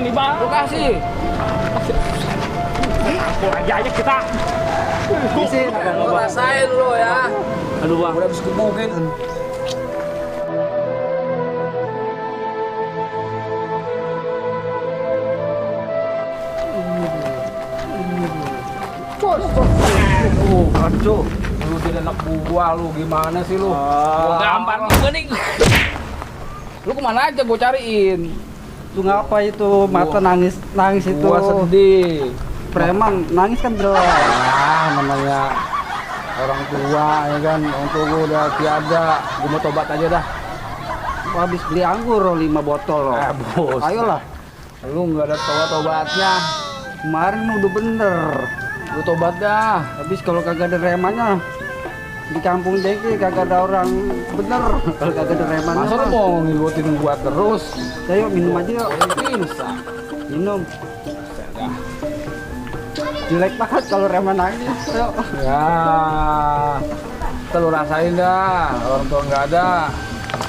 ini bang. Lu kasih. Pulang aja kita. Lu rasain lu ya. Aduh bang. Udah habis gebukin. Aduh, lu jadi anak buah lu, gimana sih lu? Gampang juga nih. Lu kemana aja gue cariin? Lu ngapa itu? Mata nangis itu. Gua sedih. Preman nangis kan bro. Namanya orang tua ya kan, orang tua gua udah tiada. Gua mau tobat aja dah. Gua habis beli anggur 5 botol loh. Bos. Ayolah. Lu nggak ada tobat-tobatnya. Kemarin udah bener. Lu tobat dah. Habis kalau kagak ada remannya di kampung Jeki kagak ada orang bener. Kalau kagak ada remannya. Masa lu mau ngikutin gua terus? Ayo minum aja yuk. Bisa. Minum. Jelek banget kalau reman nangis. Ayo. Ya. Lu rasain dah. Orang tua nggak ada.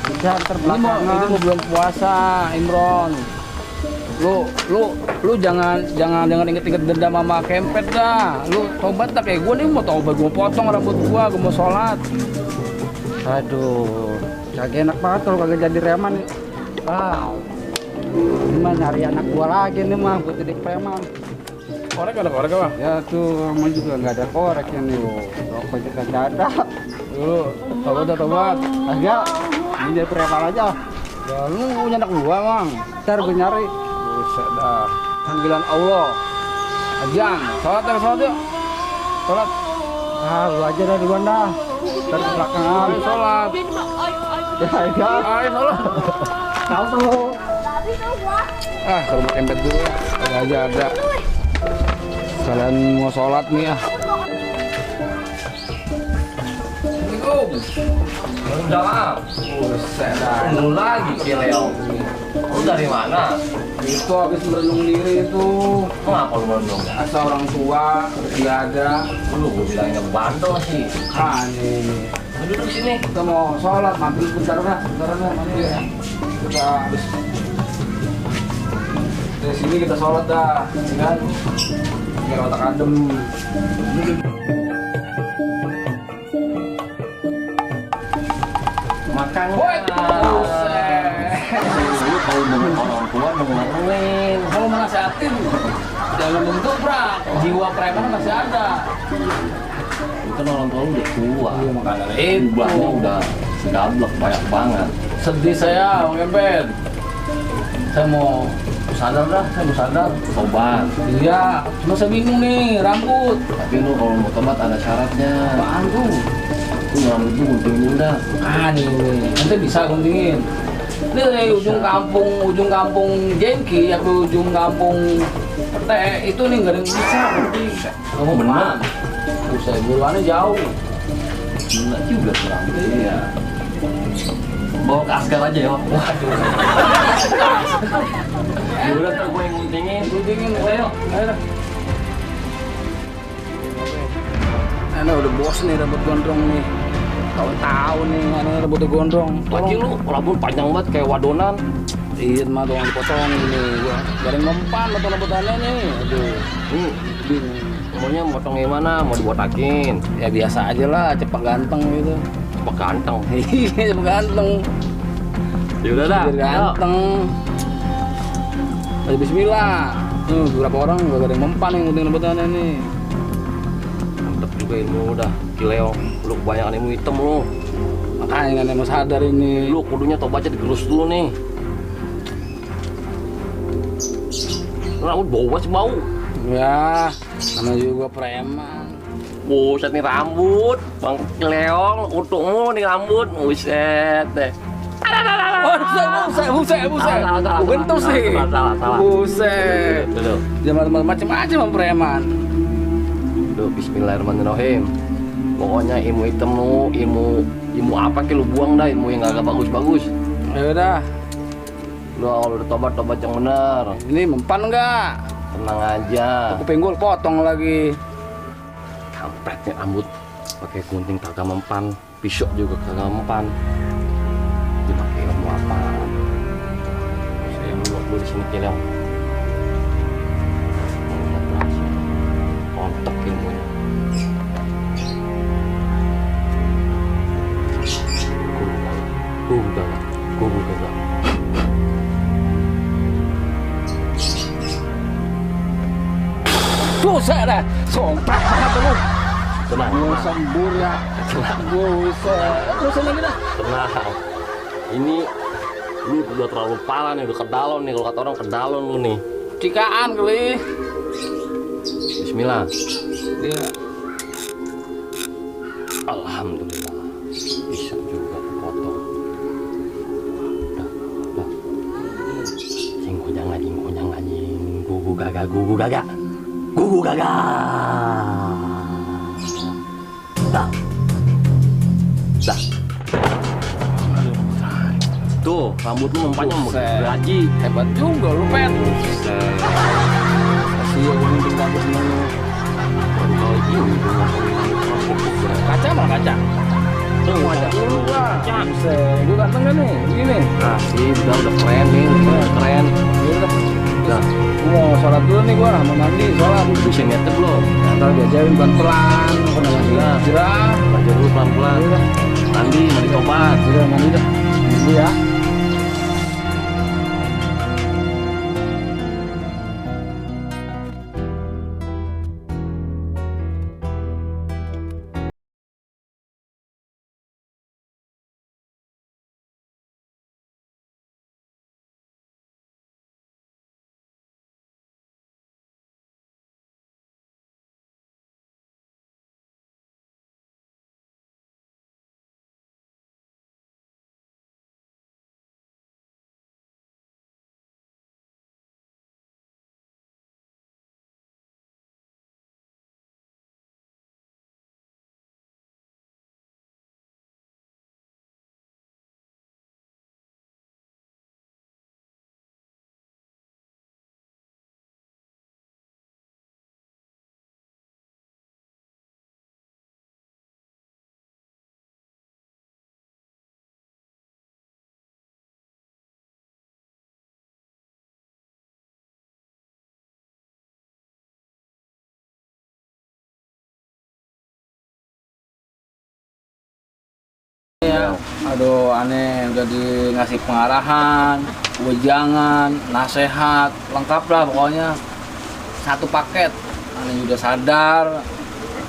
Bisa Ini terbelakangan. mau bulan puasa, Imron. Lu jangan inget-inget dendam sama kempet dah. Lu tobat dah kayak gua nih mau tobat, gua potong rambut gua mau sholat. Aduh, kagak enak banget kalau kagak jadi reman. Ini mah nyari anak gua lagi nih mah buat jadi preman. Korek apa? Ya tuh, emang juga nggak ada koreknya nih. Rokok juga nggak ada. Lu tobat. Agak, ini jadi preman aja. Ya lu punya anak gua, Mang. Ntar gue nyari. Buset dah. Panggilan Allah. Ajan, sholat yuk. Sholat. Lu aja dah duluan dah. Ntar ke belakangan. Ayo sholat. Ya, agak. Ayo sholat. Tahu tuh. Ke rumah kempet dulu ya. Aja ada. Kalian mau sholat nih ya. Assalamualaikum. Waalaikumsalam. Buset dah. Lu lagi Kileo. Lu dari mana? Itu habis merenung diri itu. Kenapa lu merenung? Asa orang tua tiada. Lu gue bilangnya bandel sih. Ini. Lu duduk sini. Kita mau sholat, mampir bentar dah, mampir ya. Kita habis dari sini kita sholat dah, ya kan? Biar otak adem. Makanya. Buset. Lu kalau dengan orang tua dengerin. Kalau menasihatin, jangan mendobrak. Jiwa preman masih ada. Itu kan orang tua lu udah tua. Iya, makanya Ubahnya udah segablek banyak banget. sedih saya, Bang Kempet. Saya mau sadar. Tobat. Iya, cuma saya bingung nih, rambut. Tapi lu kalau mau tobat ada syaratnya. Apaan tuh? Lu rambut lu guntingin dah. Nih, nanti bisa guntingin. Ini dari ujung kampung Jengki, ya ke ujung kampung Pete, itu nih nggak ada yang bisa gunting. Kamu bener? Bisa, buruannya jauh. Gila juga tuh rambut. Iya. Bawa ke Asgar aja ya. Waduh. Ya udah ntar gue yang guntingin. Guntingin, ayo. Ini udah bos nih rambut gondrong nih. Tahun-tahun nih, ini rambutnya gondrong. Lagi lu rambut panjang banget kayak wadonan. Iya, mah doang dipotong ini. Gua garing mempan rambut-rambutannya nih. Aduh. Bingung. Maunya motong gimana? Mau dibotakin? Ya biasa aja lah, cepat ganteng gitu. Cepet ganteng. Iya, cepat ganteng. Ya udah dah. Biar ganteng. Ayo bismillah. Beberapa orang gak ada yang mempan yang gunting rambutannya nih. Mantep juga ilmu udah. Kileo, lu kebanyakan ilmu hitam lu. Makanya kan mau sadar ini. Lu kudunya tobatnya digerus dulu nih. Rambut bau banget sih bau. Ya, namanya juga preman. Buset nih rambut, Bang Kileong, utukmu nih rambut, buset deh. Buset. Bentuk sih. Salah. Buset. Tuh. Zaman macam-macam preman. Duh, bismillahirrahmanirrahim. Pokoknya ilmu hitam lu, ilmu apa ke lu buang dah, ilmu yang agak bagus-bagus. Ya udah, Lu kalau udah tobat yang bener. ini mempan enggak? Tenang aja. Kuping gue potong lagi. Kampretnya rambut pakai gunting kagak mempan, pisau juga kagak mempan. Dipakai ilmu apa? Saya meluk lu di sini Kileong. Buset dah. Somprak banget lu. Tenang, Gua tenang, sembur ya. Buset. Terusin lagi dah. tenang. Ini lu udah terlalu parah nih, udah kedalon nih, kalau kata orang kedalon lu nih. Cikaan kali. Bismillah. Iya. Alhamdulillah. Bisa juga kepotong. Dah. Jingkojang anjing. Gugu gagak. Dah. Tuh, rambut lu mempanya mau Buset. gaji. Hebat juga lu, Pet. Kasih ya gunting rambut lu. Baru kali ini gua ngomongin Kaca mah kaca. tuh wajah dulu gua. Buset. Gua ganteng kan nih? Begini. Nah, sih udah keren nih, udah keren. Udah. Udah, Gua mau sholat dulu nih, gua mau mandi, sholat. bisa nyetir belum? Ntar diajarin pelan-pelan, kena mandi jerah. Belajar dulu pelan-pelan. Mandi tobat. Udah mandi dah. Dulu ya. Ya, aduh aneh udah di ngasih pengarahan, wejangan, nasehat, lengkap lah pokoknya satu paket. Aneh udah sadar,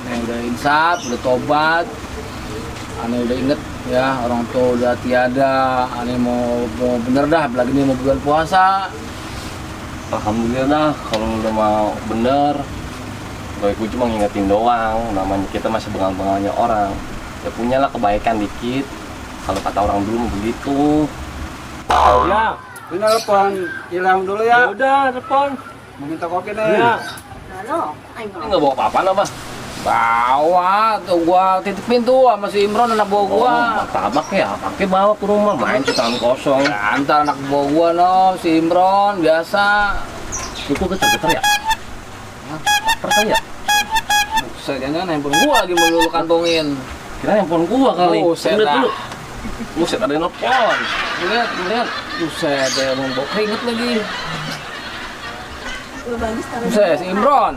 aneh udah insaf, udah tobat, aneh udah inget ya orang tua udah tiada, aneh mau bener dah, lagi nih mau bulan puasa. Alhamdulillah kalau udah mau bener. Gue cuma ngingetin doang, namanya kita masih bengal-bengalnya orang. Ya punyalah kebaikan dikit. Kalau kata orang dulu begitu. Ya, ini telepon hilang dulu ya. Udah, telepon. Mau minta kopi nih. Iya. Halo, Ini nggak bawa apa-apaan apa? Bawa tuh gua titipin tuh sama si Imron anak buah gua. Martabak ya, pakai bawa ke rumah, main di tangan kosong. Ya, antar anak buah gua no, si Imron biasa. Itu getar-getar ya? Lapar kali ya? Buset, jangan handphone gua lagi melulu kantongin. Kira handphone gua kali. Buset Lihat dah. dulu. Buset, ada yang nelfon. Lihat. Buset, dia mau bawa keringet lagi. udah bagus taruh. Buset, si Imron.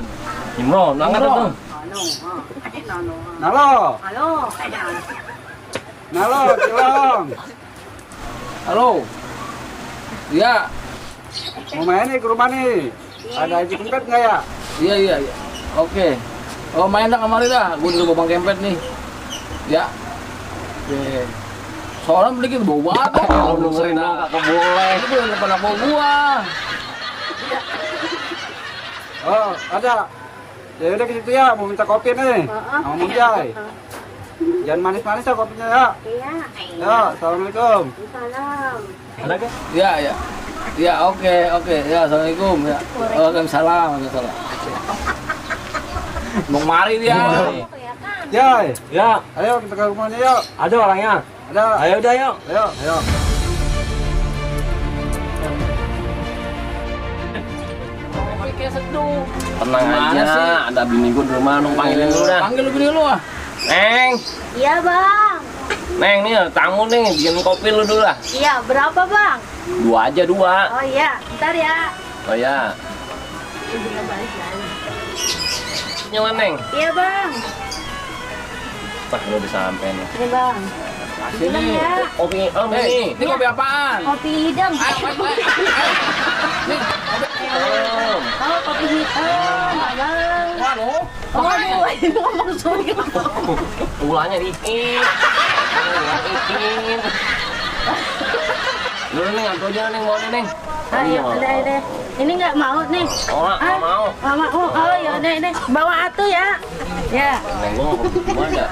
Imron, angkat Imron. dong. Halo, ada nano. Nalo, Halo, ada. nalo, Cilong. Halo. Iya, Mau main nih ke rumah nih. Ada aji kempet nggak ya? iya. Oke. Oh, main dah kemari dah. Gua udah bawa Bang Kempet nih. Ya. Oke. Soalnya beli gitu bau banget. Kalau dengerin dong, kagak boleh. Itu yang depan aku gua. Oh, ada. Ya udah ke situ ya, mau minta kopi nih. Sama Mang Jai. Jangan manis-manis ya kopinya ya. Iya. Ya, assalamualaikum. Salam. Ada kan? Ya. Ya, oke. Ya, assalamualaikum. Ya. Waalaikumsalam. Mau mari dia. Jai, Ya, ayo kita ke rumahnya yuk. ada orangnya. Ada. Ayo udah yuk. Ayo. Tenang Gimana aja, sih? ada bini gua di rumah, nung panggilin dulu dah. Panggil bini lu ah. Neng, Iya, Bang. Neng nih tamu nih, bikin kopi lu dulu lah. Iya, berapa, Bang? Dua aja dua. Oh iya, ntar ya. Oh ya, Ibu balik lagi. nyala Neng. Iya, Bang. Wah, lu udah sampai nih. Ini, Bang. Kasih Bilang nih. ya. Kopi, oh Nih, ini. ini kopi apaan? Kopi hidang. Ayo. Nih, kopi. Belum. Oh, kopi hitam, Bang. Wah, oh. Oh, ini ngomong sorry. Ulangnya dikit. Dikit. Dulu Neng, aku aja Neng, mau Neng. Ayo, udah. Ini nggak mau nih. Oh, nggak mau. Nggak mau. Oh, ya udah. Bawa atuh ya. Ya. Neng, gua gimana?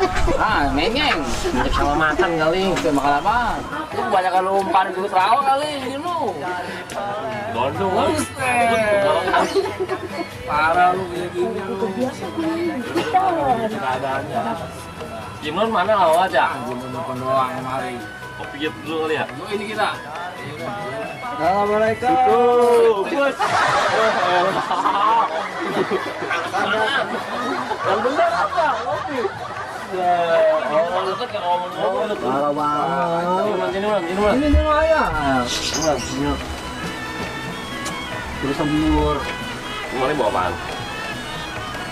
Menyeng. Minyak sama makan kali. Itu makan apa? Lu kebanyakan lu umpan di rawa kali ini lu. Gondong. Parah lu gini. Gimana mana lo aja? Gua mau doang kemari. Kopi dulu kali ya. Yuk ini kita. Assalamualaikum. Bos. Yang bener apa? Kopi. Oh, lu kan kayak ngomong-ngomong. Parah banget. Ini lumayan. Ini. Terus sembur. Kemarin bawa apaan?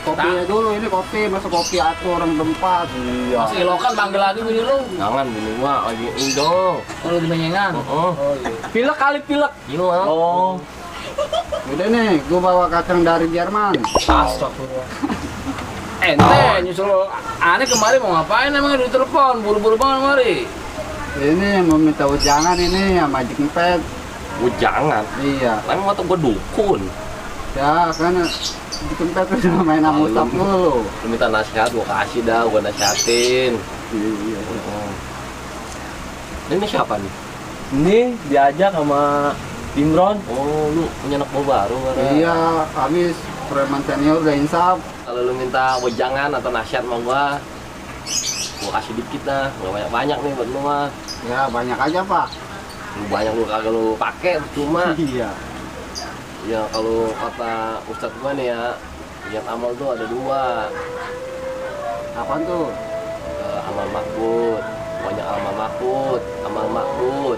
Kopinya dulu, ini kopi, masa kopi atuh orang tempat. Iya. Masih lokal panggil lagi bini lu. Jangan bini gua lagi Indo. Lu di Menyengan. Oh. Pilek kali pilek. Gila. Oh. Udah nih, gua bawa kacang dari Jerman. Astagfirullah. Ente nyusul aneh kemarin mau ngapain emang di telepon buru-buru banget kemari. Ini mau minta ujangan ini sama Magic Pet. Gua jangan. Iya. Tapi mata gua dukun. Ya kan Magic Pet udah main sama Ustaz dulu. Lu minta nasihat gua kasih dah, gua nasihatin. Iya. Ini siapa nih? Ini diajak sama Imron. Oh, lu punya anak buah baru kan? Iya, habis preman senior udah insaf. Kalau lu minta wejangan atau nasihat sama gua kasih dikit dah, nggak banyak-banyak nih buat lu mah. Ya banyak aja Pak. Lu banyak lu kagak lu pakai cuma. Iya. Ya kalau kata Ustadz gua nih ya, niat amal tuh ada dua. Apaan tuh? Amal makbul, banyak amal makbul, amal makbul.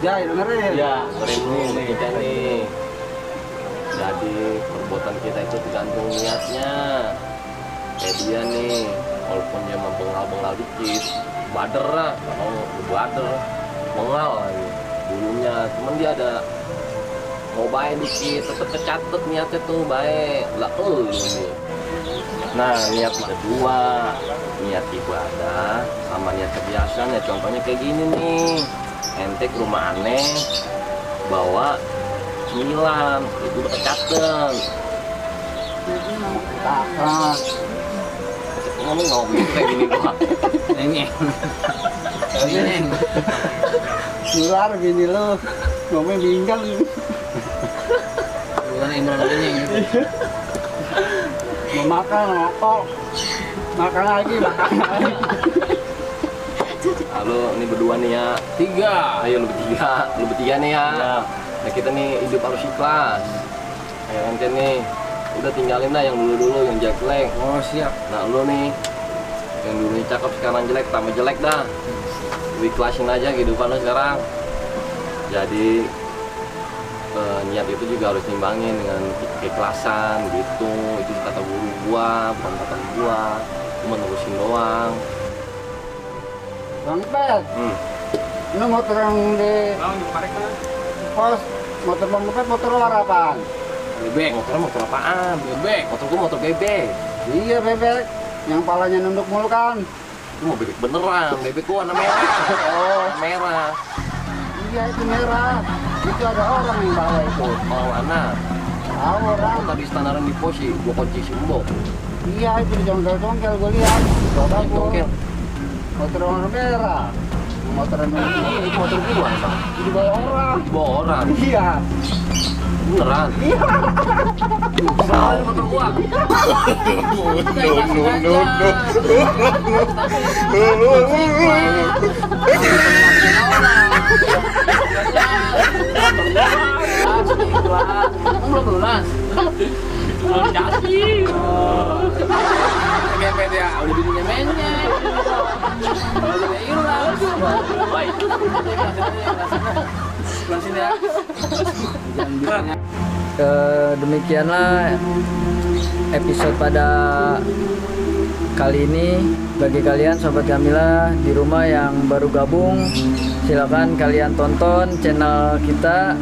Ya dengerin. Ya, keren lu kita nih. Jadi perbuatan kita itu tergantung niatnya. Kayak dia nih, walaupun dia membengal-bengal dikit, bader lah, kalau bader, bengal lagi dulunya. Cuman dia ada mau baik dikit, tetep kecatet niatnya tuh baik. Lah nih. Nah, niat ada dua, niat ibadah sama niat kebiasaan ya. Contohnya kayak gini nih, ente ke rumah aneh bawa cemilan, itu udah kecatet. Kakak. Ngomong kayak gini gua. Ini. Ini. Keluar gini lo. Ngomong binggang. Bukan Imron ini. Mau makan rokok. Makan lagi. Halo, ini berdua nih ya. Tiga. Ayo lu bertiga nih ya. Nah kita nih hidup harus ikhlas. Ayo ente nih, udah tinggalin dah yang dulu yang jelek. Oh siap. Nah lu nih, yang dulunya cakep sekarang jelek, tambah jelek dah. Lu ikhlasin aja kehidupan lu sekarang. Jadi niat itu juga harus nimbangin dengan keikhlasan gitu. Itu kata guru gua, bukan kata gua. Cuma nerusin doang. Bang Pet. Ini motor yang di pos. Motor Bang Pet motor luar apaan? Bebek. Motor apaan? Bebek. Motor gua motor bebek. Iya bebek. Yang palanya nunduk mulu kan? Lu mau bebek beneran, bebek gua warna merah. Oh, merah. Iya itu merah. Itu ada orang yang bawa itu. Oh, mana? Tahu orang. Tadi standaran di pos sih, gua kunci si Mbok. Iya itu di jongkel-jongkel gue lihat. Coba gue. Jongkel. Motor warna merah. Motor yang nunduk. Itu motor gua, Bang. Itu bawa orang. Bawa orang. Iya. Beneran. Iya. Soalnya motor gua. Belum lunas. Belum jadi. Gepet ya, udah bininya menyek. Udah hilang. Baik. Pulang sini ya. Demikianlah episode pada kali ini. Bagi kalian sobat Kamila di rumah yang baru gabung, silakan kalian tonton channel kita.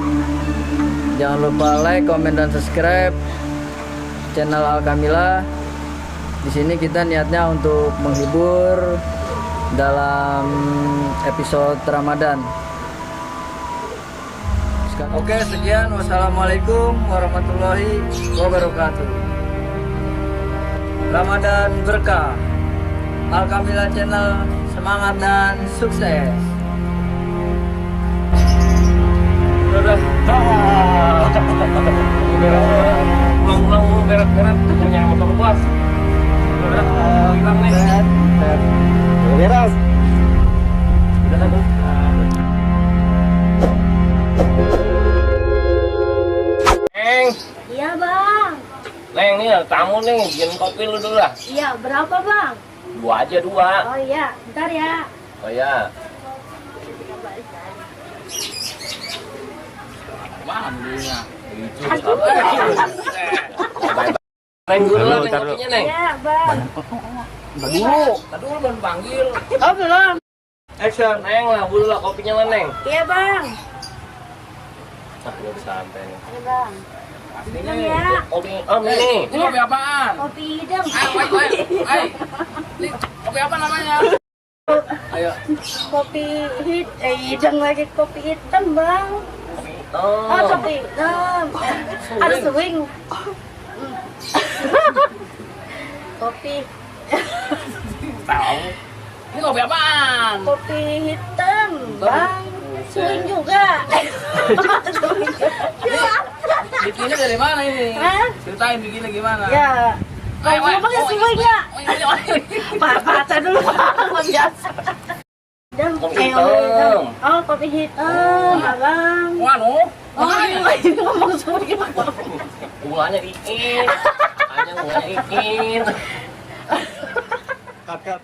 Jangan lupa like, komen, dan subscribe channel Al Kamila. Di sini kita niatnya untuk menghibur dalam episode Ramadan. Oke, sekian. Wassalamualaikum warahmatullahi wabarakatuh. Ramadan berkah. Alkamila Channel, semangat dan sukses. Udah. Ulang-ulang berat-berat punya motor bus. Udah hilang nih. Beres. Udah kan tuh. Neng, Iya bang. Neng nih ada tamu nih, bikin kopi lu dulu lah. Iya berapa bang? Dua aja dua. Oh iya, bentar ya. Oh ya. Mana belinya? Neng dulu lah, Neng kopinya Neng. Iya bang. Tadi dulu baru panggil. Oh belum. Action. Neng lah dulu lah kopinya lah Neng. Iya bang. Ah, udah sampai nih. Iya bang. Minum ya. Kopi, oh ini. Ini kopi apaan? Kopi hidung. Ayo. Ini kopi apa namanya? Ayo. Kopi hidung lagi kopi hitam bang. Oh Oh, kopi hitam. Ada swing. Kopi. Tahu. Ini kopi apaan? Kopi hitam bang. Swing juga. Bikinnya dari mana ini? Hah? Ceritain bikinnya gimana? Ya. Kamu pakai swing ya? Baca dulu bang, biasa. Dan Kopi kopi hitam. hitam. Oh kopi hitam, abang. Wanu? Oh ini ngomong swing. gulanya dikit. Hanya gulanya dikit. Cut.